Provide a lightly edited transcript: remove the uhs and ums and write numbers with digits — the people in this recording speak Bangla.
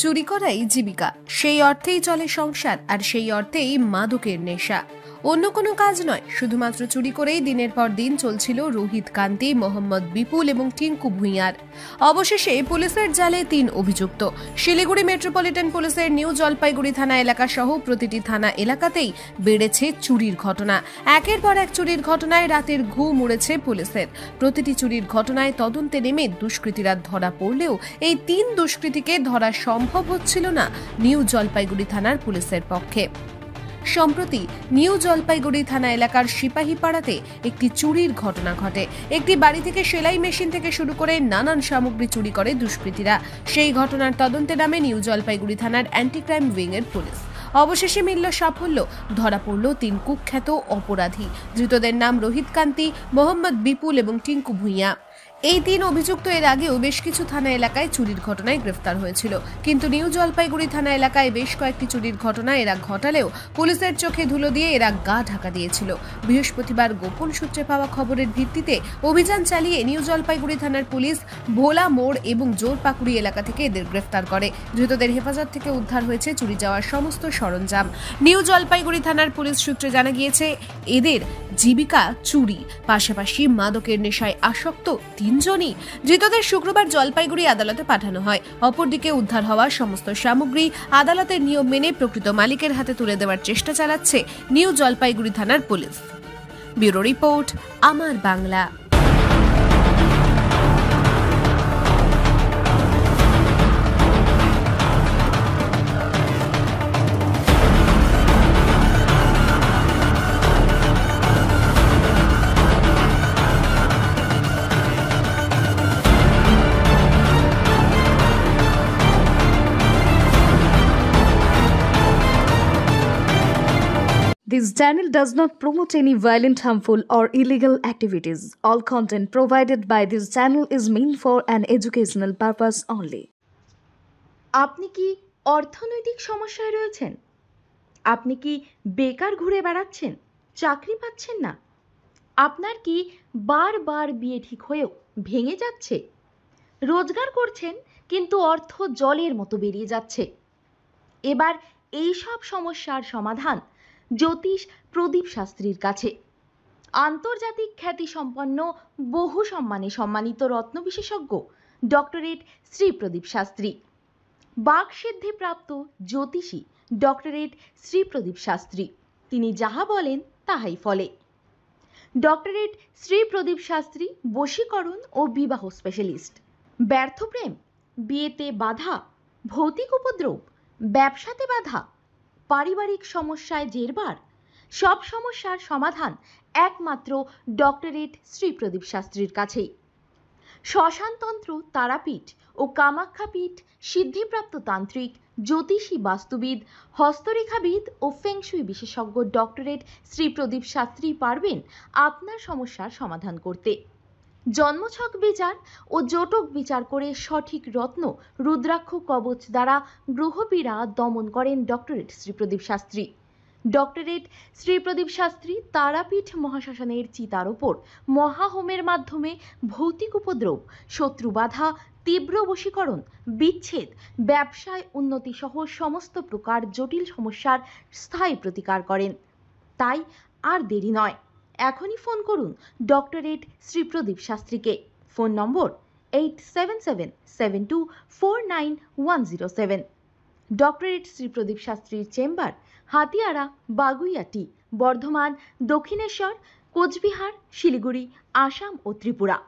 চুরি করাই জীবিকা, সেই অর্থেই চলে সংসার, আর সেই অর্থেই মাদকের নেশা। অন্য কোনো কাজ নয়, শুধুমাত্র চুরি করেই দিনের পর দিন চলছিল রোহিত কান্তি, মোহাম্মদ বিপুল এবং টিঙ্কু ভূঁইয়ার। অবশেষে পুলিশের জালে 3 অভিযুক্ত। শিলিগুড়ি মেট্রোপলিটন পুলিশের নিউ জলপাইগুড়ি থানা এলাকা সহ প্রতিটি থানা এলাকাতেই বেড়েছে চুরির ঘটনা। একের পর এক চুরির ঘটনায় রাতের ঘুম উড়েছে পুলিশের। প্রতিটি চুরির ঘটনায় তদন্তে নেমে দুষ্কৃতীরা ধরা পড়লেও এই 3 দুষ্কৃতীকে ধরা সম্ভব হচ্ছিল না নিউ জলপাইগুড়ি থানার পুলিশের পক্ষে। সম্প্রতি নিউ জলপাইগুড়ি থানা এলাকার সিপাহীপাড়াতে একটি চুরির ঘটনা ঘটে। একটি বাড়ি থেকে সেলাই মেশিন থেকে শুরু করে নানান সামগ্রী চুরি করে দুষ্কৃতীরা। সেই ঘটনার তদন্তে নামে নিউ জলপাইগুড়ি থানার অ্যান্টি ক্রাইম উইং এর পুলিশ। অবশেষে মিলল সাফল্য, ধরা পড়ল 3 কুখ্যাত অপরাধী। ধৃতদের নাম রোহিত কান্তি, মোহাম্মদ বিপুল এবং টিঙ্কু ভূঁইয়া। এই 3 অভিযুক্ত এর আগেও বেশ কিছু থানা এলাকায় চুরির ঘটনায় গ্রেফতার হয়েছিল, কিন্তু নিউ জলপাইগুড়ি থানা এলাকায় বেশ কয়েকটি চুরির ঘটনা এরা ঘটালেও পুলিশের চোখে ধুলো দিয়ে এরা গা ঢাকা দিয়েছিল। বৃহস্পতিবার গোপন সূত্রে পাওয়া খবরের ভিত্তিতে অভিযান চালিয়ে নিউ জলপাইগুড়ি থানার পুলিশ ভোলা মোড় এবং জোরপাকুড়ি এলাকা থেকে এদের গ্রেফতার করে। ধৃতদের হেফাজত থেকে উদ্ধার হয়েছে চুরি যাওয়ার সমস্ত সরঞ্জাম। নিউ জলপাইগুড়ি থানার পুলিশ সূত্রে জানা গিয়েছে, এদের জীবিকা চুরি, পাশাপাশি মাদকের নেশায় আসক্ত 3 জনই। ধৃতদের শুক্রবার জলপাইগুড়ি আদালতে পাঠানো হয়। অপরদিকে উদ্ধার হওয়া সমস্ত সামগ্রী আদালতের নিয়ম মেনে প্রকৃত মালিকের হাতে তুলে দেওয়ার চেষ্টা চালাচ্ছে নিউ জলপাইগুড়ি থানার পুলিশ। ব্যুরো রিপোর্ট, আমার Bangla. This channel does not promote any violent, harmful, or illegal activities. All content provided by this channel is meant for an educational purpose only. আপনি কি অর্থনৈতিক সমস্যায় রয়েছেন? আপনি কি বেকার ঘুরে বেড়াচ্ছেন, চাকরি পাচ্ছেন না? আপনার কি বারবার বিয়ে ঠিক হয়েও ভেঙে যাচ্ছে? রোজগার করছেন কিন্তু অর্থ জলের মতো বেরিয়ে যাচ্ছে। এবার এই সব সমস্যার সমাধান জ্যোতিষ প্রদীপ শাস্ত্রীর কাছে। আন্তর্জাতিক খ্যাতিসম্পন্ন বহু সম্মানে সম্মানিত রত্ন বিশেষজ্ঞ ডক্টরেট শ্রী প্রদীপ শাস্ত্রী, বাকসিদ্ধিপ্রাপ্ত জ্যোতিষী ডক্টরেট শ্রী প্রদীপ শাস্ত্রী। তিনি যাহা বলেন তাহাই ফলে। ডক্টরেট শ্রী প্রদীপ শাস্ত্রী বশীকরণ ও বিবাহ স্পেশালিস্ট। ব্যর্থ প্রেম, বিয়েতে বাধা, ভৌতিক উপদ্রব, ব্যবসাতে বাধা, পারিবারিক সমস্যায় জেরবার, সব সমস্যার সমাধান একমাত্র ডক্টরেট শ্রী প্রদীপ শাস্ত্রীর কাছেই। শ্মশানতন্ত্র, তারাপীঠ ও কামাখ্যাপীঠ, সিদ্ধিপ্রাপ্ত তান্ত্রিক, জ্যোতিষী, বাস্তুবিদ, হস্তরেখাবিদ ও ফেংশুই বিশেষজ্ঞ ডক্টরেট শ্রী প্রদীপ শাস্ত্রী পারবেন আপনার সমস্যার সমাধান করতে। জন্মছক বিচার ও জটক বিচার করে সঠিক রত্ন রুদ্রাক্ষ কবচ দ্বারা গ্রহপীড়া দমন করেন ডক্টরেট শ্রী প্রদীপ শাস্ত্রী। ডক্টরেট শ্রী প্রদীপ শাস্ত্রী তারাপীঠ মহাশ্মশানের চিতার ওপর মহাহোমের মাধ্যমে ভৌতিক উপদ্রব, শত্রু বাধা, তীব্র বশীকরণ, বিচ্ছেদ, ব্যবসায় উন্নতি সহ সমস্ত প্রকার জটিল সমস্যার স্থায়ী প্রতিকার করেন। তাই আর দেরি নয়, এখনই ফোন করুন ডক্টরেট শ্রী প্রদীপ শাস্ত্রীকে। Phone number 8777249107। Doctorate Shri Pradeep শাস্ত্রীর চেম্বার হাতিয়াড়া, বাগুইয়াটি, বর্ধমান, দক্ষিণেশ্বর, কোচবিহার, শিলিগুড়ি, আসাম ও ত্রিপুরা।